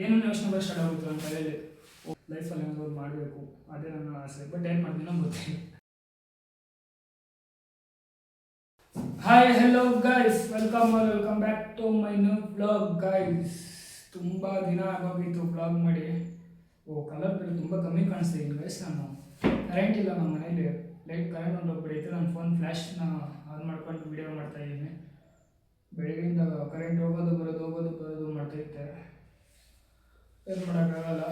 ಏನನ್ನು ಯೋಚನೆ ಮಾಡಿ ಸ್ಟಾರ್ಟ್ ಆಗುತ್ತೆ ನನ್ನ ತಲೆಯಲ್ಲಿ. ಲೈಫಲ್ಲಿ ಏನಾದ್ರು ಮಾಡಬೇಕು, ಅದೇ ನನ್ನ ಆಸೆ. ಬಟ್ ಏನು ಮಾಡ್ತೀನೋ ಗೊತ್ತಿಲ್ಲ. Hi hello guys, welcome back to my new vlog guys. ತುಂಬ ದಿನ ಆಗೋಗಿತ್ತು ವ್ಲಾಗ್ ಮಾಡಿ. ಕಲರ್ ಬೇರೆ ತುಂಬ ಕಮ್ಮಿ ಕಾಣಿಸ್ತೀನಿ ಗೈಸ್. ನಾನು ಕರೆಂಟ್ ಇಲ್ಲ ನಮ್ಮ ಮನೇಲಿ, ಕರೆಂಟ್ ಹೊಂಟೋಗ್ಬಿಡೈತೆ. ನನ್ನ ಫೋನ್ ಫ್ಲ್ಯಾಶ್ನ ಆನ್ ಮಾಡ್ಕೊಂಡು ವಿಡಿಯೋ ಮಾಡ್ತಾಯಿದ್ದೀನಿ. ಬೆಳಗ್ಗಿಂದ ಕರೆಂಟ್ ಹೋಗೋದು ಬರೋದು ಮಾಡ್ತೈತೆ, ಏನು ಮಾಡೋಕ್ಕಾಗಲ್ಲ.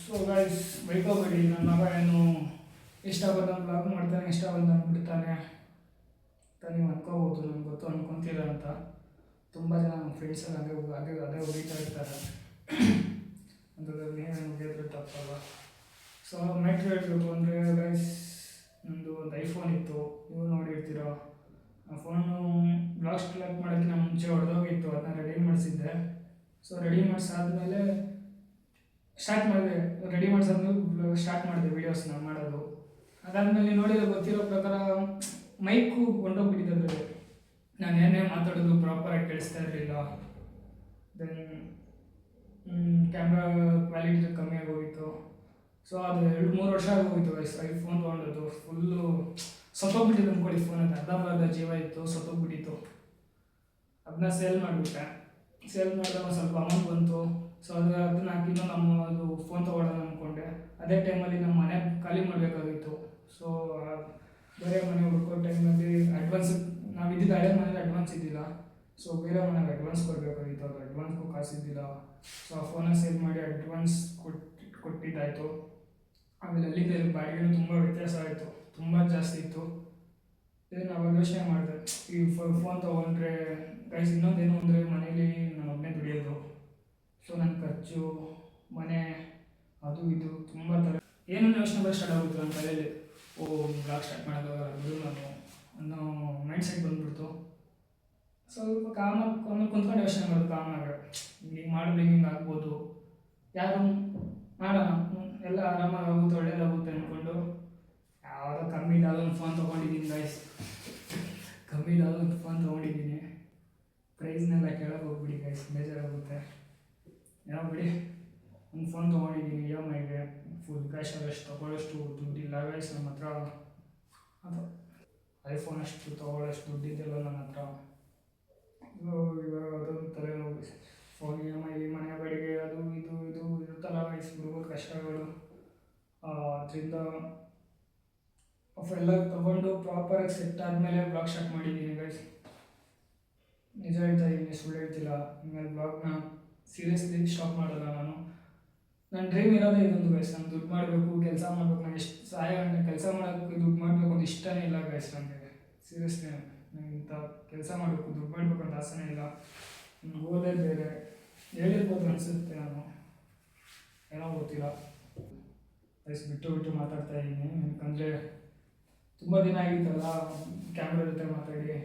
ಸೊ ಗೈಸ್, ಬೈಕೋಬೇಡಿ. ನನ್ನ ಮಗ ಏನು ಇಷ್ಟ ಆಗೋದು ಬ್ಲಾಗ್ ಮಾಡ್ತಾನೆ, ಇಷ್ಟ ಆಗೋದು ಬಿಡ್ತಾನೆ ಅಂತ ನೀವು ಅನ್ಕೋಬೋದು. ನನಗೆ ಗೊತ್ತು ಅನ್ಕೊತೀರ ಅಂತ. ತುಂಬ ಜನ ನಮ್ಮ ಫ್ರೆಂಡ್ಸಲ್ಲಿ ಅದೇ ಹೋಗ್ತಾ ಇರ್ತಾರೆ. ಅಂದರೆ ನೀವೇನು ಮುಗಿಯೋದ್ರೆ ತಪ್ಪಲ್ಲ. ಸೊ ಮ್ಯಾಟ್ರ್ ಹೇಳಬೇಕು ಅಂದರೆ ಗೈಸ್, ನಮ್ಮದು ಒಂದು ಐಫೋನ್ ಇತ್ತು, ನೀವು ನೋಡಿರ್ತೀರ. ಆ ಫೋನು ಬ್ಲಾಗ್ ಸ್ಟಾರ್ಟ್ ಮಾಡೋಕ್ಕಿಂತ ಮುಂಚೆ ಹೊಡೆದೋಗಿತ್ತು. ಅದನ್ನ ರೆಡಿ ಮಾಡಿಸಿದ್ದೆ. ಸೊ ರೆಡಿ ಮಾಡಿಸಾದ್ಮೇಲೆ ಸ್ಟಾರ್ಟ್ ಮಾಡಿದೆ ವೀಡಿಯೋಸ್ನ ಮಾಡೋದು. ಅದಾದಮೇಲೆ ನೋಡಿದ್ರೆ ಗೊತ್ತಿರೋ ಪ್ರಕಾರ ಮೈಕು ಕೊಂಡೋಗ್ಬಿಟ್ಟಿದ್ದರೆ, ನಾನು ಏನೇ ಮಾತಾಡೋದು ಪ್ರಾಪರಾಗಿ ಕೇಳಿಸ್ತಾ ಇರಲಿಲ್ಲ. ದೆನ್ ಕ್ಯಾಮ್ರಾ ಕ್ವಾಲಿಟಿ ಕಮ್ಮಿ ಆಗೋಗಿತ್ತು. ಸೊ ಅದು 2-3 ವರ್ಷ ಆಗೋಗಿತ್ತು ಐಫೋನ್ ತೊಗೊಂಡದ್ದು. ಫುಲ್ಲು ಸತ್ತೋಗ್ಬಿಟ್ಟಿದ್ದು ಅಂದ್ಕೊಳ್ಳಿ. ಫೋನ್ ಅಂತ ಅರ್ಧ ಜೀವ ಇತ್ತು, ಸತ್ತೋಗ್ಬಿಟ್ಟಿತ್ತು. ಅದನ್ನ ಸೇಲ್ ಮಾಡಿಬಿಟ್ಟೆ. ಸೇಲ್ ಮಾಡಿದಾಗ ಸ್ವಲ್ಪ ಅಮೌಂಟ್ ಬಂತು. ಸೊ ಅದನ್ನ ಹಾಕಿದ್ದು ಅದು ಫೋನ್ ತೊಗೊಳ್ಳೋಣ ಅಂದ್ಕೊಂಡೆ. ಅದೇ ಟೈಮಲ್ಲಿ ನಮ್ಮ ಮನೆ ಖಾಲಿ ಮಾಡಬೇಕಾಗಿತ್ತು. ಸೊ ಬೇರೆ ಮನೆ ಹುಡ್ಕೋ ಟೈಮಲ್ಲಿ ಅಡ್ವಾನ್ಸ್, ನಾವು ಇದ್ದಿದ್ದು ಹಳೆ ಮನೇಲಿ ಅಡ್ವಾನ್ಸ್ ಇದ್ದಿಲ್ಲ. ಸೊ ಬೇರೆ ಮನೆಗೆ ಅಡ್ವಾನ್ಸ್ ಕೊಡಬೇಕಾಗಿತ್ತು. ಅದು ಅಡ್ವಾನ್ಸ್ಗೂ ಕಾಸಿದ್ದಿಲ್ಲ. ಸೊ ಆ ಫೋನ ಸೇಲ್ ಮಾಡಿ ಅಡ್ವಾನ್ಸ್ ಕೊಟ್ಟಿದ್ದಾಯಿತು. ಆಮೇಲೆ ಅಲ್ಲಿಂದ ಬಾಡಿಗೆನೂ ತುಂಬ ವ್ಯತ್ಯಾಸ ಆಯಿತು, ತುಂಬ ಜಾಸ್ತಿ ಇತ್ತು. ಇದನ್ನು ಅವಾಗ ಯೋಚನೆ ಮಾಡಿದೆ, ಈ ಫೋನ್ ತೊಗೊಂಡ್ರೆ ಗೈಸ್ ಇನ್ನೊಂದೇನು ಅಂದರೆ ಮನೇಲಿ ನಾನು ಒಬ್ಬನೇ ದುಡಿಯೋದು. ಸೊ ನನ್ನ ಖರ್ಚು, ಮನೆ, ಅದು ಇದು ತುಂಬ ಥರ ಏನನ್ನು ಯೋಚನೆ ಮಾಡಿ ಸ್ಟಾರ್ಟ್ ಆಗುತ್ತೆ ನನ್ನ ತಲೆಯಲ್ಲಿ. ಬ್ಲಾಗ್ ಸ್ಟಾರ್ಟ್ ಮಾಡೋಕ್ಕಾಗಲ್ಲ ಬಿಡು ನಾನು ಅನ್ನೋ ಮೈಂಡ್ ಸೆಟ್ ಬಂದುಬಿಡ್ತು. ಸ್ವಲ್ಪ ಕಾಮಾಗಿ ಕುಂತ್ಕೊಂಡು ಯೋಚನೆ ಮಾಡೋದು. ಕಾಮಾಗ ಹಿಂಗೆ ಮಾಡಿದ್ರೆ ಹಿಂಗೆ ಆಗ್ಬೋದು, ಯಾರು ಮಾಡೋಣ, ಎಲ್ಲ ಆರಾಮಾಗಿ ಆಗುತ್ತೆ, ಒಳ್ಳೇದಾಗುತ್ತೆ ಅಂದ್ಕೊಂಡು ಯಾವುದೋ ಕಮ್ಮಿದಾದ ಒಂದು ಫೋನ್ ತೊಗೊಂಡಿದ್ದೀನಿ ಗೈಸ್. ಕಮ್ಮಿದಾದ ಒಂದು ಫೋನ್ ತೊಗೊಂಡಿದ್ದೀನಿ. ಪ್ರೈಸ್ನೆಲ್ಲ ಕೇಳೋಕೆ ಹೋಗ್ಬಿಡಿ ಗೈಸ್, ಬೇಜಾರಾಗುತ್ತೆ. ಯಾವ ಬಿಡಿ, ಒಂದು ಫೋನ್ ತೊಗೊಂಡಿದ್ದೀನಿ EMIಗೆ. ಫುಲ್ ಕ್ಯಾಶಲ್ಲಿ ಅಷ್ಟು ತೊಗೊಳ್ಳೋಷ್ಟು ದುಡ್ಡಿಲ್ಲ ಗೈಸ್ ನಮ್ಮ ಹತ್ರ. ಅದು ಐಫೋನ್ ಅಷ್ಟು ತೊಗೊಳ್ಳೋಷ್ಟು ದುಡ್ಡಿದ್ದೆಲ್ಲ ನನ್ನ ಹತ್ರ. ಇವಾಗ ಅದೊಂದು ತಲೆನೋವು. ಫೋನ್ EMI, ಮನೆ ಬಾಡಿಗೆ, ಅದು ಇದು ಇರುತ್ತಲ್ಲ ಗೈಸ್, ಹುಡುಗರ ಕಷ್ಟಗಳು. ಅದರಿಂದ ಅವೆಲ್ಲ ತೊಗೊಂಡು ಪ್ರಾಪರಾಗಿ ಸೆಟ್ ಆದಮೇಲೆ ಬ್ಲಾಗ್ ಸ್ಟಾರ್ಟ್ ಮಾಡಿದ್ದೀನಿ ಗೈಸ್. ನಿಜ ಹೇಳ್ತಾ ಇದ್ದೀನಿ, ಸುಳ್ಳು ಹೇಳ್ತಿಲ್ಲ. ಇನ್ಮೇಲೆ ಬ್ಲಾಗ್ನ ಸೀರಿಯಸ್ಲಿ ಸ್ಟಾಪ್ ಮಾಡಲ್ಲ ನಾನು. ನನ್ನ ಡ್ರೀಮ್ ಇರೋದೇ ಇದೊಂದು ಗೈಸ್. ನಾನು ದುಡ್ಡು ಮಾಡಬೇಕು, ಕೆಲಸ ಮಾಡಬೇಕು. ನಾನು ಎಷ್ಟು ಸಹಾಯ ಕೆಲಸ ಮಾಡೋಕ್ಕೆ ದುಡ್ಡು ಮಾಡಬೇಕು ಅಂತ ಇಷ್ಟನೇ ಇಲ್ಲ ಗೈಸ್ ನನಗೆ. ಸೀರಿಯಸ್ಲಿ ನನಗೆ ಇಂಥ ಕೆಲಸ ಮಾಡಬೇಕು, ದುಡ್ಡು ಮಾಡಬೇಕು ಅಂತ ಆಸೆನೇ ಇಲ್ಲ. ನನಗೆ ಓದೇ ಬೇರೆ ಹೇಳಿರ್ಬೋದು ಅನಿಸುತ್ತೆ, ನಾನು ಏನೋ ಗೊತ್ತಿಲ್ಲ ಗೈಸ್. ಬಿಟ್ಟು ಮಾತಾಡ್ತಾ ಇದ್ದೀನಿ, ಯಾಕಂದರೆ ತುಂಬ ದಿನ ಆಗಿತ್ತಲ್ಲ ಕ್ಯಾಮ್ರಾ ಜೊತೆ ಮಾತಾಡಿ.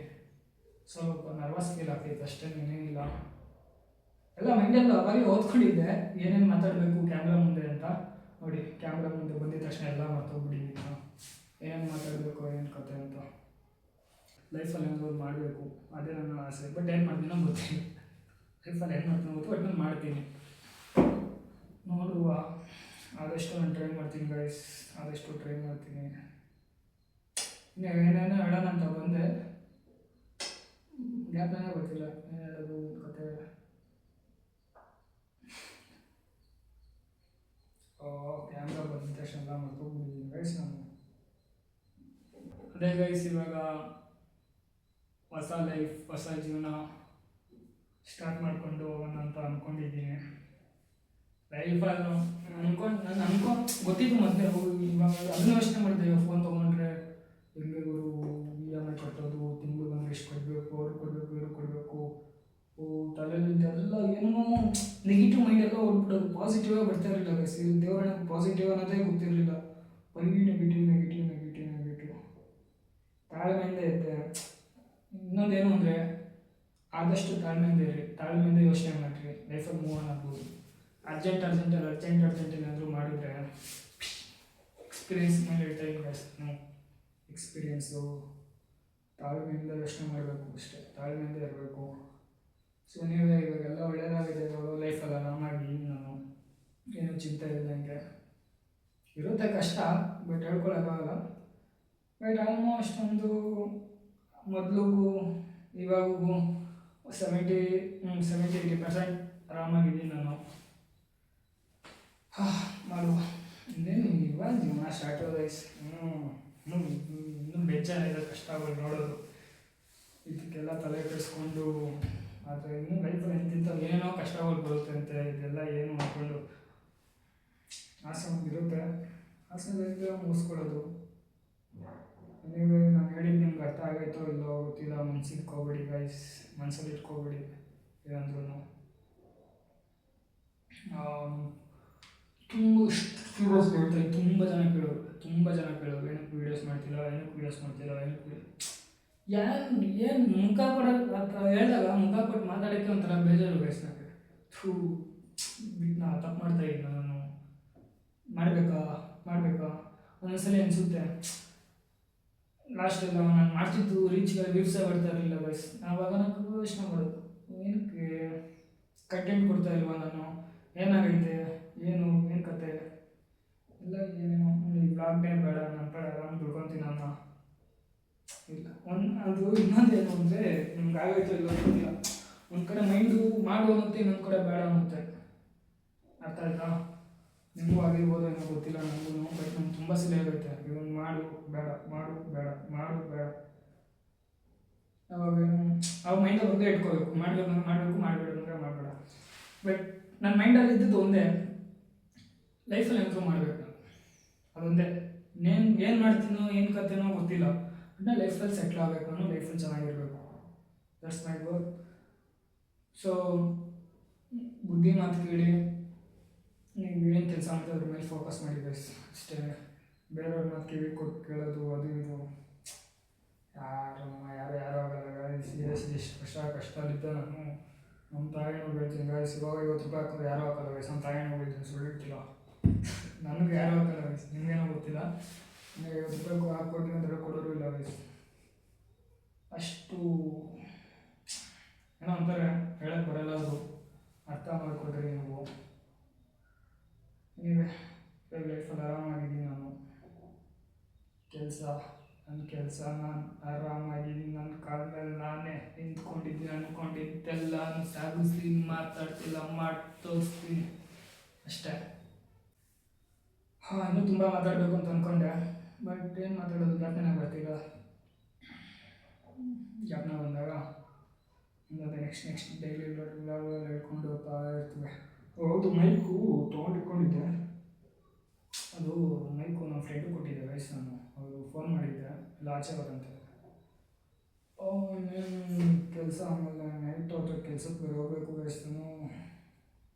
ಸ್ವಲ್ಪ ನರ್ವಸ್ ಫೀಲ್ ಆಗ್ತೈತೆ ಅಷ್ಟೇ, ಏನೇನಿಲ್ಲ. ಎಲ್ಲ ಮೈಂಡಲ್ಲಿ ಅವಾಗಲೇ ಓದ್ಕೊಂಡಿದ್ದೆ ಏನೇನು ಮಾತಾಡಬೇಕು ಕ್ಯಾಮ್ರಾ ಮುಂದೆ ಅಂತ. ನೋಡಿ, ಕ್ಯಾಮ್ರಾ ಮುಂದೆ ಬಂದಿದ ತಕ್ಷಣ ಎಲ್ಲ ಮರ್ತೋಗ್ಬಿಟ್ಟಿದ್ದೀನಿ ನಾನು, ಏನೇನು ಮಾತಾಡಬೇಕು, ಏನು ಕತೆ ಅಂತ. ಲೈಫಲ್ಲಿ ಏನಾದ್ರು ಮಾಡಬೇಕು, ಅದೇ ನನ್ನ ಆಸೆ. ಬಟ್ ಏನು ಮಾಡ್ತೀನೋ ಗೊತ್ತಿಲ್ಲ. ಲೈಫಲ್ಲಿ ಏನು ಮಾಡ್ತೀನೋ ಗೊತ್ತು, ಬಟ್ ನಾನು ಮಾಡ್ತೀನಿ. ನೋಡುವ, ಆದಷ್ಟು ನಾನು ಟ್ರೈ ಮಾಡ್ತೀನಿ ಗೈಸ್, ಆದಷ್ಟು ಟ್ರೈ ಮಾಡ್ತೀನಿ. ಏನೇನೋ ಹೇಳೋಣ ಅಂತ ಬಂದೆ, ಗ್ಯಾಪ್ನೇ ಗೊತ್ತಿಲ್ಲ ಏನು ಹೇಳೋದು ಕತೆ. ಕ್ಯಾಮ್ರಾ ಬಂದಿದ ತಕ್ಷಣ ಎಲ್ಲ ಮರ್ತೋಗ್ಬಿಟ್ಟಿದ್ದೀನಿ ಗೈಸ್ ನಾನು. ಅದೇ ಗೈಸ್, ಇವಾಗ ಹೊಸ ಲೈಫ್, ಹೊಸ ಜೀವನ ಸ್ಟಾರ್ಟ್ ಮಾಡಿಕೊಂಡು ಹೋಗೋಣ ಅಂತ ಅಂದ್ಕೊಂಡಿದ್ದೀನಿ. ಲೈಫಲ್ಲಿ ನಾನು ಗೊತ್ತಿತ್ತು ಮೊದಲೇ. ಇವಾಗ ಅದನ್ನು ಯೋಚನೆ ಮಾಡಿದೆ, ಫೋನ್ ತೊಗೊಂಡ್ರೆ ಹೆಂಗೆ ಗುರು, EMI ಕಟ್ಟೋದು, ತಿಂಗಳು ಬಂದರೆ ಎಷ್ಟು ಕೊಡಬೇಕು, ಅವ್ರು ಕೊಡಬೇಕು, ಇವ್ರು ಕೊಡಬೇಕು. ತಲೆಯಲ್ಲಿ ಎಲ್ಲ ಏನೋ ನೆಗೆಟಿವ್ ಮೈಂಡ್ ಎಲ್ಲ ಹೊರಬಿಡೋದು. ಪಾಸಿಟಿವಾಗಿ ಬರ್ತಾ ಇರಲಿಲ್ಲ ಗೈಸ್. ದೇವರ ಪಾಸಿಟಿವ್ ಅನ್ನೋದೇ ಗೊತ್ತಿರಲಿಲ್ಲ. ಬರೀ ನೆಗೆಟಿವ್. ತಾಳ್ಮೆಯಿಂದ ಇದ್ದೆ. ಇನ್ನೊಂದೇನು ಅಂದರೆ, ಆದಷ್ಟು ತಾಳ್ಮೆಯಿಂದ ಯೋಚನೆ ಮಾಡಿರಿ. ಲೈಫಲ್ಲಿ ಮೂವ್ ಆನ್ ಆಗ್ಬೋದು. ಅರ್ಜೆಂಟ್ ಏನಾದರೂ ಮಾಡಿದ್ರೆ, ಎಕ್ಸ್ಪೀರಿಯನ್ಸ್ ಮೇಲೆ ಹೇಳ್ತಾ ಇದ್ದೀನಿ ಗೈಸ್. ಎಕ್ಸ್ಪೀರಿಯೆನ್ಸು, ತಾಳ್ಮೆಯಿಂದ ಯೋಚನೆ ಮಾಡಬೇಕು ಅಷ್ಟೇ, ತಾಳ್ಮೆಯಿಂದ ಇರಬೇಕು. ಸೊ ನೀವೇ ಇವಾಗೆಲ್ಲ ಒಳ್ಳೇದಾಗಿದೆ, ಇವಾಗ ಲೈಫಲ್ಲಿ ಆರಾಮಾಗಿ ನಾನು ಏನೂ ಚಿಂತೆ ಇಲ್ದಂಗೆ ಇರುತ್ತೆ. ಕಷ್ಟ ಬಟ್ ಹೇಳ್ಕೊಳಕ್ಕಾಗಲ್ಲ. ಬಟ್ ಆಲ್ಮೋಸ್ಟ್ ಒಂದು ಮೊದಲಿಗೂ ಇವಾಗೂ 70-80% ಆರಾಮಾಗಿದ್ದೀನಿ ನಾನು. ಮಾಡುವ ಇನ್ನೇನು ಇವಾಗ ಜೀವನ ಸ್ಟಾರ್ಟ್ ವೈಸ್ ಇನ್ನೂ ಬೇಜಾರಿದೆ ಕಷ್ಟಗಳು ನೋಡೋದು. ಇದಕ್ಕೆಲ್ಲ ತಲೆ ಕೆಡಿಸ್ಕೊಂಡು ಆದರೆ ಇನ್ನೂ ಲೈಫಲ್ಲಿ ಎಂತಿಂತ ಏನೇನೋ ಕಷ್ಟಗಳು ಬರುತ್ತೆ ಅಂತೆ. ಇದೆಲ್ಲ ಏನು ಅಂದ್ಕೊಂಡು ಆಸೆ ಒಂದಿರುತ್ತೆ, ಆಸೆಗಳಿಗೆ ಮುಗಿಸ್ಕೊಳ್ಳೋದು. ನೀವು ನಾನು ಹೇಳಿದ್ದು ನಿಮ್ಗೆ ಅರ್ಥ ಆಗೈತೋ ಇಲ್ಲೋ ಗೊತ್ತಿಲ್ಲ. ಮನ್ಸಿಗೆ ಇಟ್ಕೋಬೇಡಿ ಗೈಸ್, ಮನಸ್ಸಲ್ಲಿ ಇಟ್ಕೋಬೇಡಿ ಏನಂದ್ರೂ. ತುಂಬ ವೀಡಿಯೋಸ್ ಹೇಳ್ತಾರೆ, ತುಂಬ ಜನ ಕೇಳೋರು ಏನಕ್ಕೆ ವೀಡಿಯೋಸ್ ಮಾಡ್ತಿಲ್ಲ, ಏನಕ್ಕೆ ಏನು ಮುಖ ಕೊಡೋದು ಅಂತ ಹೇಳಿದಾಗ ಮುಖ ಕೊಟ್ಟು ಮಾತಾಡೋಕ್ಕೆ ಒಂಥರ ಬೇಜಾರು ಗೈಸ್. ನನಗೆ ನಾ ತಪ್ಪು ಮಾಡ್ತಾಯಿದ್ದೀನಿ, ನಾನು ಮಾಡಬೇಕಾ ಒಂದೊಂದ್ಸಲಿ ಅನಿಸುತ್ತೆ. ಲಾಸ್ಟೆಲ್ಲ ನಾನು ಮಾಡ್ತಿದ್ದು ರೀಚ್ಗೆ ವ್ಯೂಸೇ ಬರ್ತಾ ಇರಲಿಲ್ಲ ಗೈಸ್. ಆವಾಗ ನನಗೆ ಯೋಚನೆ ಮಾಡೋದು, ಏನಕ್ಕೆ ಕಂಟೆಂಟ್ ಕೊಡ್ತಾ ಇಲ್ವಾ ನಾನು, ಏನಾಗೈತೆ, ಏನು ಕತೆ ಎಲ್ಲ ಏನೇನೋ. ಈ ವ್ಲಾಗ್ನೇ ಬೇಡ, ನನ್ನ ಕಡೆ ಆರಾಮ್ ದುಡ್ಕೊತೀನಿ ಅನ್ನ ಇಲ್ಲ. ಅದು ಇನ್ನೊಂದೇನು ಅಂದರೆ ನಿಮ್ಗೆ ಆಗೈತೋ ಇಲ್ಲ ಗೊತ್ತಿಲ್ಲ. ಒಂದು ಕಡೆ ಮೈಂಡು ಮಾಡು ಅನ್ನುತ್ತೆ, ಇನ್ನೊಂದು ಕಡೆ ಬೇಡ ಅನ್ನುತ್ತೆ. ಅರ್ಥ ಆಯ್ತಾ? ನಿಮಗೂ ಆಗಿರ್ಬೋದು ಏನೋ ಗೊತ್ತಿಲ್ಲ ನನಗೂ. ಬಟ್ ನಂಗೆ ತುಂಬ ಸಲ ಆಗುತ್ತೆ, ಇದೊಂದು ಮಾಡು ಬೇಡ. ಅವಾಗ ಮೈಂಡಲ್ಲಿ ಒಂದೇ ಇಟ್ಕೋಬೇಕು, ಮಾಡಬೇಕು, ಮಾಡಬೇಡ. ಬಟ್ ನನ್ನ ಮೈಂಡಲ್ಲಿ ಇದ್ದದ್ದು ಒಂದೇ, ಲೈಫಲ್ಲಿ ಇಂಪ್ರೂವ್ ಮಾಡಬೇಕು ನಾನು. ಅದೊಂದೇ. ಏನು ಮಾಡ್ತೀನೋ ಏನು ಕತೆನೋ ಗೊತ್ತಿಲ್ಲ, ಅಂದರೆ ಲೈಫಲ್ಲಿ ಸೆಟ್ಲ್ ಆಗಬೇಕು, ನಾನು ಲೈಫಲ್ಲಿ ಚೆನ್ನಾಗಿರಬೇಕು. That's my goal. ಸೊ ಬುದ್ಧಿ ಮಾತು ಕೇಳಿ ನೀವು ಏನು ಕೆಲಸ ಮಾಡ್ತೀವಿ ಅದ್ರ ಮೇಲೆ ಫೋಕಸ್ ಮಾಡಿ ಗೈಸ್, ಅಷ್ಟೇ. ಬೇರೆಯವ್ರ ಮಾತು ಕಿವಿ ಕೊಟ್ಟು ಕೇಳೋದು ಅದು ಇದು ಯಾರು ಆಗಲ್ಲ. ಸೀರಿಯಸ್ ಎಷ್ಟು ಕಷ್ಟದಲ್ಲಿದ್ದೆ ನಾನು. ನಮ್ಮ ತಾಯಿನೂ ಹೇಳ್ತೀನಿ ಗೈಸ್, ಇವಾಗ ₹50 ಹಾಕಿದ್ರೆ ಯಾರು ಹಾಕಲ್ಲ ಗೈಸ್. ನಮ್ಮ ತಾಯಿನೂ ಹೇಳ್ತೀನಿ, ಸುಳ್ಳು ಹೇಳ್ತಿಲ್ಲ. ನನಗೆ ಯಾರು ಹಾಕಲ್ಲ ಗೈಸ್, ನಿಮಗೇನೋ ಗೊತ್ತಿಲ್ಲ. ನನಗೆ ₹50 ಹಾಕ್ಕೊಡ್ತೀನಿ ಅಂದರೆ ಕೊಡೋರು ಇಲ್ಲ ಗೈಸ್. ಅಷ್ಟು ಏನೋ ಅಂತಾರೆ, ಹೇಳಕ್ಕೆ ಬರಲ್ಲ, ಅದು ಅರ್ಥ ಮಾಡ್ಕೊಳ್ರಿ ನೀವು. ನೀವೇ ಲೈಫಲ್ಲಿ ಆರಾಮಾಗಿದ್ದೀನಿ ನಾನು. ನನ್ನ ಕೆಲಸ ನಾನು ಆರಾಮಾಗಿದ್ದೀನಿ. ನನ್ನ ಕಾಲ ಮೇಲೆ ನಾನೇ ನಿಂತ್ಕೊಂಡಿದ್ದೀನಿ. ಅಂದ್ಕೊಂಡಿದ್ದೆಲ್ಲ ಸಾಗಿಸ್ತೀನಿ, ಮಾತಾಡ್ತಿಲ್ಲ, ಮಾಡಿ ತೋರಿಸ್ತೀನಿ ಅಷ್ಟೇ. ಇನ್ನೂ ತುಂಬ ಮಾತಾಡಬೇಕು ಅಂತ ಅಂದ್ಕೊಂಡೆ, ಬಟ್ ಏನು ಮಾತಾಡೋದು, ಜ್ಞಾಪನ ಬರ್ತಿಲ್ಲ. ಜ್ಞಾಪನ ಬಂದಾಗ ನೆಕ್ಸ್ಟ್ ಡೈಲಿ ವ್ಲಾಗಲ್ಲಿ ಹೇಳ್ಕೊಂಡು ಹೋಗ್ತಾ ಇರ್ತವೆ. ಹೌದು, ಮೈಕು ತೊಗೊಂಡಿಟ್ಕೊಂಡಿದ್ದೆ. ಅದು ಮೈಕು ನಮ್ಮ ಫ್ರೆಂಡು ಕೊಟ್ಟಿದ್ದೆ ಗೈಸ್. ನಾನು ಅವರು ಫೋನ್ ಮಾಡಿದ್ದೆ, ಎಲ್ಲ ಆಚೆ ಬರಂತೆ. ಇನ್ನೇನು ಕೆಲಸ, ಆಮೇಲೆ ನೈಟ್ ಹೊತ್ತು ಕೆಲಸಕ್ಕೆ ಬೇರೆ ಹೋಗಬೇಕು ಗೈಸ್ ನಾನು.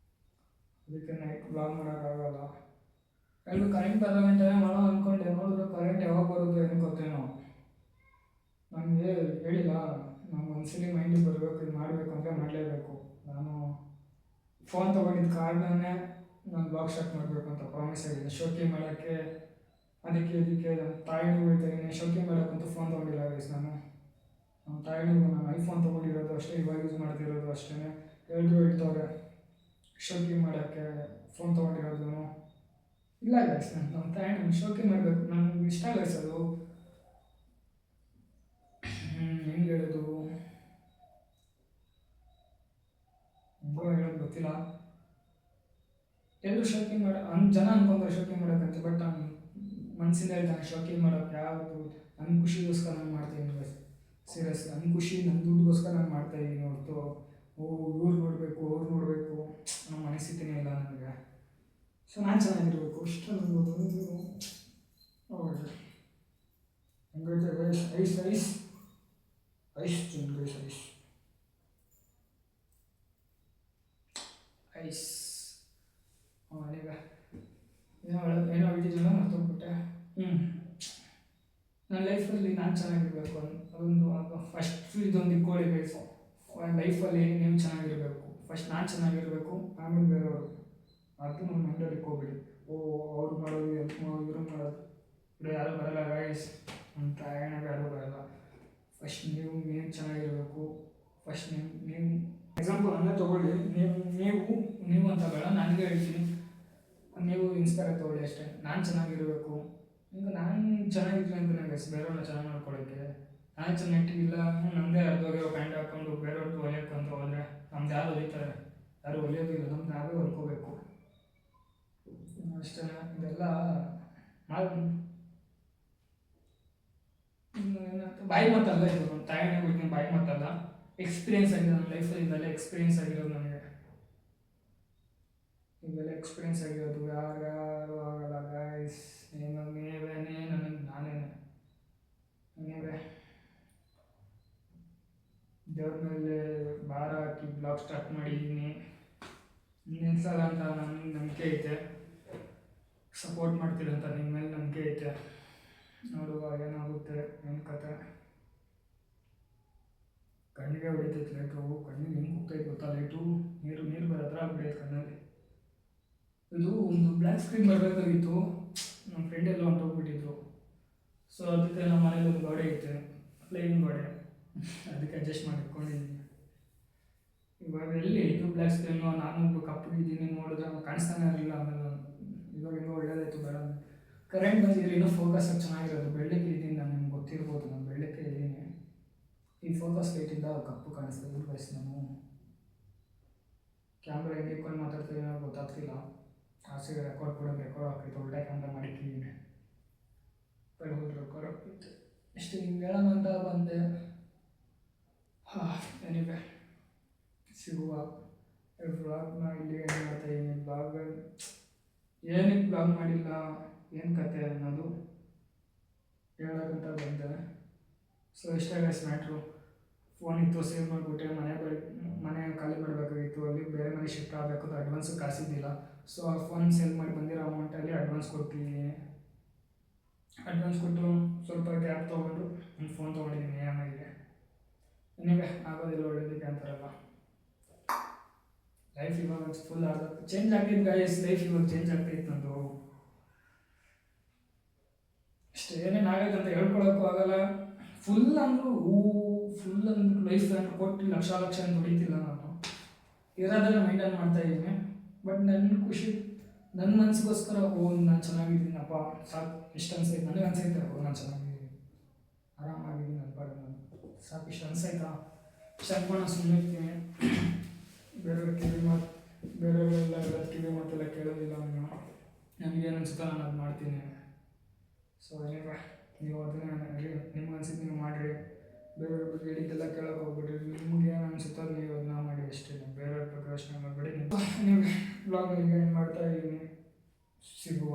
ಅದಕ್ಕೆ ನೈಟ್ ವ್ಲಾಗ್ ಮಾಡೋಕ್ಕಾಗಲ್ಲ. ಎಲ್ಲರೂ ಕರೆಂಟ್ ಬರೋ ಗಂಟೆನೇ ಮಾಡೋ ಅಂದ್ಕೊಂಡೆ, ನೋಡಿದ್ರೆ ಕರೆಂಟ್ ಯಾವಾಗ ಬರೋದು ಏನು ಗೊತ್ತೇನೋ. ನನಗೆ ಹೇಳಿಲ್ಲ, ನಮ್ಗೆ ಒಂದ್ಸಲಿ ಮೈಂಡಿಗೆ ಬರಬೇಕು, ಇದು ಮಾಡಬೇಕು ಅಂದರೆ ಮಾಡಲೇಬೇಕು. ನಾನು ಫೋನ್ ತೊಗೊಂಡಿದ್ದ ಕಾರಣನೇ ನಾನು ಬ್ಲಾಗ್ ಸ್ಟಾರ್ಟ್ ಮಾಡಬೇಕು ಅಂತ ಪ್ರಾಮಿಸ್ ಆಗಿದೆ. ಶೋಕಿ ಮಾಡೋಕ್ಕೆ ಅದಕ್ಕೆ ನಮ್ಮ ತಾಯಿನೂ ಹೇಳ್ತಾಯಿದ್ದೀನಿ, ಶೋಕಿ ಮಾಡೋಕ್ಕಂತೂ ಫೋನ್ ತೊಗೊಂಡಿಲ್ಲ ಗೈಸ್ ನಾನು. ನಮ್ಮ ತಾಯಿನಿಗೂ ನಾನು ಐಫೋನ್ ತೊಗೊಂಡಿರೋದು ಅಷ್ಟೇ, ಇವಾಗ ಯೂಸ್ ಮಾಡ್ತಿರೋದು ಅಷ್ಟೇ. ಎಲ್ಲರೂ ಹೇಳ್ತವ್ರೆ ಶೋಕಿ ಮಾಡೋಕ್ಕೆ ಫೋನ್ ತೊಗೊಂಡಿರೋದು ಇಲ್ಲ ಗೈಸ್. ನಮ್ಮ ತಾಯಿ ನಂಗೆ ಶೋಕಿ ಮಾಡಬೇಕು, ನನಗೆ ಇಷ್ಟ ಗೈಸ್ ಅದು. ಹೆಂಗೆ ಹೇಳೋದು, ಹೇಳೋದು ಗೊತ್ತಿಲ್ಲ. ಎಲ್ಲರೂ ಶೋಕಿ ಜನ ಅನ್ಕೊಂತಾರೆ ಶೋಕಿ ಮಾಡೋಕ್ಕಂತ, ಬಟ್ ನಾನು ಮನಸ್ಸಿಂದ ಹೇಳ್ತಾನೆ ಶೋಕಿ ಮಾಡೋಕ್ಕೆ ಯಾವುದು ನನ್ನ ಖುಷಿಗೋಸ್ಕರ ನಾನು ಮಾಡ್ತಾಯಿದ್ದೀನಿ ಗೈಸ್. ಸೀರಿಯಸ್, ನನ್ನ ಖುಷಿ, ನನ್ನ ದುಡ್ಡುಗೋಸ್ಕರ ನಾನು ಮಾಡ್ತಾಯಿದ್ದೀನಿ ಹೊರತು ಇವ್ರು ನೋಡಬೇಕು ಅವ್ರು ನೋಡಬೇಕು ನಮ್ಮ ಮನಸ್ಥಿತಿನೇ ಇಲ್ಲ ನನಗೆ. ಸೊ ನಾನು ಚೆನ್ನಾಗಿರ್ಬೇಕು ಇಷ್ಟ ಅನ್ಬೋದು. ಹಂಗೈತೆ ಗೈಸ್. ಐಸ್ ಚಿನ್ ಗೈಸ್, ಐಸ್. ಈಗ ಏನೋ ಹೇಳ್ತಿದ್ದಿಲ್ಲ, ಮರ್ತೋಗ್ಬಿಟ್ಟೆ. ನನ್ನ ಲೈಫಲ್ಲಿ ನಾನು ಚೆನ್ನಾಗಿರಬೇಕು, ಅದೊಂದು ಫಸ್ಟ್ ಇದೊಂದು ಇಟ್ಕೊಳ್ಳಿ ಗೈಸ್. ಲೈಫಲ್ಲಿ ನೀವು ಚೆನ್ನಾಗಿರಬೇಕು, ಫಸ್ಟ್ ನಾನು ಚೆನ್ನಾಗಿರಬೇಕು, ಆಮೇಲೆ ಬೇರೆಯವರು. ಅದು ನಮ್ಮ ಮೈಂಡಲ್ಲಿ ಇಟ್ಕೋಬೇಡಿ. ಅವ್ರು ಮಾಡೋದು ಇವ್ರು ಮಾಡೋದು ഇവിടെ ಯಾರೂ ಬರಲ್ಲ ಗೈಸ್, ನಮ್ಮ ತಾಯಣ್ಣ ಯಾರೂ ಬರಲ್ಲ. ಫಸ್ಟ್ ನೀವು ಚೆನ್ನಾಗಿರಬೇಕು. ಫಸ್ಟ್ ನೀವು ಎಕ್ಸಾಂಪಲ್ ಅದನ್ನೇ ತೊಗೊಳ್ಳಿ. ನೀವು ಅಂತ ಬೇಡ, ನನಗೆ ಹೇಳ್ತೀನಿ, ನೀವು ಇನ್ಸ್ಪೈರ್ ತೊಗೊಳ್ಳಿ ಅಷ್ಟೇ. ನಾನು ಚೆನ್ನಾಗಿರಬೇಕು, ಈಗ ನಾನು ಚೆನ್ನಾಗಿದ್ದೀನಿ ಅಂತ ನನಗೆ ಬೇರೆಯವ್ರನ್ನ ಚೆನ್ನಾಗಿ ಮಾಡ್ಕೊಳ್ಳೋಕ್ಕೆ. ನಾನು ಚೆನ್ನಾಗಿಟ್ಟಿಲ್ಲ, ನಮ್ಮದೇ ಅರ್ಧೋಗಿರೋ ಪ್ಯಾಂಟ್ ಹಾಕ್ಕೊಂಡು ಬೇರೆಯವ್ರದ್ದು ಹೊಲಿಯೋಕ್ಕೆ ಅಂತ ಹೋದರೆ ನಮ್ದು ಯಾರು ಹೊಲಿತಾರೆ? ಯಾರು ಹೊಲಿಯೋದಿಲ್ಲ, ನಮ್ದು ನಾವೇ ಹೊಲ್ಕೋಬೇಕು ಅಷ್ಟೇ. ಇದೆಲ್ಲ ಬಾಯಿ ಮಾತಲ್ಲ, ಇದು ನಮ್ಮ ತಾಯಿನೇ ಬಿಡ್ತೀನಿ, ಬಾಯಿ ಮಾತಲ್ಲ, ಎಕ್ಸ್ಪೀರಿಯನ್ಸ್ ಆಗಿದೆ ನನ್ನ ಲೈಫಲ್ಲಿ. ಇದೆಲ್ಲ ಎಕ್ಸ್ಪೀರಿಯನ್ಸ್ ಆಗಿರೋದು ನನಗೆ, ಇದೆಲ್ಲ ಎಕ್ಸ್ಪೀರಿಯನ್ಸ್ ಆಗಿರೋದು. ಯಾರು ಆಗಲ್ಲ ಗೈಸ್, ನೀವೇನೇ ನನಗೆ ನಾನೇನೆ. ನೀವೇ ದೇವ್ರ ಮೇಲೆ ಭಾರ ಹಾಕಿ ಬ್ಲಾಗ್ ಸ್ಟಾರ್ಟ್ ಮಾಡಿದ್ದೀನಿ, ನಿಲ್ಸಲ್ಲ ಅಂತ ನನಗೆ ನಂಬಿಕೆ ಐತೆ, ಸಪೋರ್ಟ್ ಮಾಡ್ತೀರಂತ ನಿಮ್ಮ ಮೇಲೆ ನಂಬಿಕೆ ಐತೆ. ನೋಡುವ ಏನಾಗುತ್ತೆ, ಏನು ಕತೆ. ಕಣ್ಣಿಗೆ ಹೊಡಿತೈತೆ ಲೈಟು, ಕಣ್ಣಿಗೆ ಹೆಂಗೆ ಹೋಗ್ತೈತೆ ಗೊತ್ತಾ ಲೈಟು, ನೀರು ಬರೋ ಹತ್ರ ಆಗ್ಬಿಡೈತೆ ಕಣ್ಣಲ್ಲಿ. ಇದು ಒಂದು ಬ್ಲ್ಯಾಕ್ ಸ್ಕ್ರೀನ್ ಬರಬೇಕಾಗಿತ್ತು, ನಮ್ಮ ಫ್ರೆಂಡ್ ಎಲ್ಲ ಹೊಂಟೋಗ್ಬಿಟ್ಟಿದ್ರು. ಸೊ ಅದಕ್ಕೆ ನಮ್ಮ ಮನೇಲಿ ಒಂದು ಗೋಡೆ ಐತೆ, ಪ್ಲೇನ್ ಗೋಡೆ, ಅದಕ್ಕೆ ಅಡ್ಜಸ್ಟ್ ಮಾಡಿ ಇಟ್ಕೊಂಡಿದ್ದೀನಿ. ಇವಾಗ ಎಲ್ಲಿ ಇದು ಬ್ಲ್ಯಾಕ್ ಸ್ಕ್ರೀನು, ನಾನು ಕಪ್ಪಗಿದ್ದೀನಿ, ನೋಡಿದ್ರೆ ಕಾಣಿಸ್ತಾನೆ ಇರಲಿಲ್ಲ. ಆಮೇಲೆ ಇವಾಗ ಇನ್ನೂ ಒಳ್ಳೇದಾಯಿತು, ಬೇಡ ಕರೆಂಟ್ ಬಂದಿದ್ರೆ ಇನ್ನೂ ಫೋಕಸ್ ಚೆನ್ನಾಗಿರೋದು. ಬೆಳ್ಳಕ್ಕೆ ಇದ್ದೀನಿ, ನಾನು ನಿಮ್ಗೆ ಗೊತ್ತಿರ್ಬೋದು, ನಾನು ಬೆಳ್ಳಕ್ಕೆ ಇದ್ದೀನಿ. ಈ ಫೋಕಸ್ ಲೈಟಿಂದ ಕಪ್ಪು ಕಾಣಿಸ್ತದೆ ಗೈಸ್. ನಾನು ಕ್ಯಾಮ್ರಾ ಹೆಂಗೆ ಇಟ್ಕೊಂಡು ಮಾತಾಡ್ತೀನಿ ಅನ್ನೋದು ಗೊತ್ತಾಗ್ತಿಲ್ಲ. ಆಸೆಗೆ ರೆಕಾರ್ಡ್ ಹಾಕೈತೆ, ಒಳ್ಳೆ ಕ್ಯಾಮ್ರಾ ಮಾಡಿಟ್ಟಿದ್ದೀನಿ, ರೆಕಾರ್ಡ್ ಹಾಕೈತೆ. ಇಷ್ಟು ಹಿಂಗೆ ಹೇಳೋಣ ಅಂತ ಬಂದೆ. ಎನಿವೆ ಸಿಗುವ. ವ್ಲಾಗ್ನ ಇಲ್ಲಿ ಏನು ಮಾಡ್ತಾಯಿದ್ದೀನಿ, ಬ್ಲಾಗ್ ಏನಕ್ಕೆ ಬ್ಲಾಗ್ ಮಾಡಿಲ್ಲ, ಏನು ಕತೆ ಅನ್ನೋದು ಹೇಳೋಕ್ಕಂತ ಬಂದೆ. ಸೊ ಇಷ್ಟೇ ಗೈಸ್ ಮ್ಯಾಟ್ರು. ಫೋನ್ ಇತ್ತು, ಸೇವ್ ಮಾಡಿಬಿಟ್ಟೆ, ಮನೆ ಖಾಲಿ ಮಾಡಬೇಕಾಗಿತ್ತು, ಅಲ್ಲಿ ಬೇರೆ ಮನೆ ಶಿಫ್ಟ್ ಆಗಬೇಕು, ಅಡ್ವಾನ್ಸು ಕಾಸಿದ್ದಿಲ್ಲ. ಸೊ ಆ ಫೋನ್ ಸೇಲ್ ಮಾಡಿ ಬಂದಿರೋ ಅಮೌಂಟಲ್ಲಿ ಅಡ್ವಾನ್ಸ್ ಕೊಡ್ತೀನಿ. ಅಡ್ವಾನ್ಸ್ ಕೊಟ್ಟು ಸ್ವಲ್ಪ ಗ್ಯಾಪ್ ತೊಗೊಂಡು ಒಂದು ಫೋನ್ ತೊಗೊಂಡಿದ್ದೀನಿ EMIಗೆ. ನಿಮಗೆ ಆಗೋದಿಲ್ಲ ಒಳ್ಳೇದಕ್ಕೆ ಅಂತಾರಲ್ಲ. ಲೈಫ್ ಇವಾಗ ಫುಲ್ ಚೇಂಜ್ ಆಗಿದ್ದು ಗೈಸ್, ಲೈಫ್ ಇವಾಗ ಚೇಂಜ್ ಆಗ್ತೈತೆ ನಂದು. ಅಷ್ಟೇ, ಏನೇನು ಆಗೈತೆ ಅಂತ ಹೇಳ್ಕೊಳಕ್ಕೂ ಆಗಲ್ಲ. ಫುಲ್ ಅಂದ್ಬಿಟ್ಟು ಲೈಫ್ ಅಂತ ಕೊಟ್ಟು ಲಕ್ಷ ಅಂತ ಹೊಡಿತಿಲ್ಲ ನಾನು, ಇರೋದನ್ನ ಮೈಂಟೈನ್ ಮಾಡ್ತಾಯಿದ್ದೀನಿ. ಬಟ್ ನನ್ನ ಖುಷಿ, ನನ್ನ ಮನಸ್ಸಿಗೋಸ್ಕರ ನಾನು ಚೆನ್ನಾಗಿದ್ದೀನಪ್ಪ, ಸಾಕು ಇಷ್ಟು ಅನ್ಸೈತೆ, ನನಗೆ ಅನ್ಸೈತೆ ನಾನು ಚೆನ್ನಾಗಿದ್ದೀನಿ, ಆರಾಮಾಗಿದ್ದೀನಿ, ನನ್ನ ಪಾಡಿಗೆ ನಾನು ಸಾಕು, ಇಷ್ಟು ಅನ್ಸೈತಾ, ಇಷ್ಟು ಅನ್ಕೊಂಡು ಸುಮ್ಮನೆ ಇರ್ತೀನಿ. ಬೇರೆಯವರೆಲ್ಲ ಕಿವಿ ಮಾತೆಲ್ಲ ಕೇಳೋದಿಲ್ಲ. ನನಗೇನು ಅನ್ಸುತ್ತೋ ನಾನು ಅದು ಮಾಡ್ತೀನಿ. ಸೊ ಏನಿವೆ, ನೀವು ಅದನ್ನ ನಿಮ್ಗೆ ಅನ್ಸಿದ್ದು ನೀವು ಮಾಡಿರಿ, ಬೇರೆಯವ್ರ ಬಗ್ಗೆ ಹೇಳಿದ್ದೆಲ್ಲ ಕೇಳೋಕೆ ಹೋಗ್ಬಿಡ್ರಿ. ನಿಮ್ಗೆ ಏನು ಅನ್ಸುತ್ತೋ ನೀವು ಅದನ್ನ ಮಾಡಿ ಅಷ್ಟೇ, ಬೇರೆಯವ್ರ ಬಗ್ಗೆ ಯೋಚನೆ ಮಾಡಬೇಡಿ. ನೀವು ಬ್ಲಾಗ್ ಏನು ಮಾಡ್ತಾ ಇದ್ದೀನಿ, ಸಿಗುವ.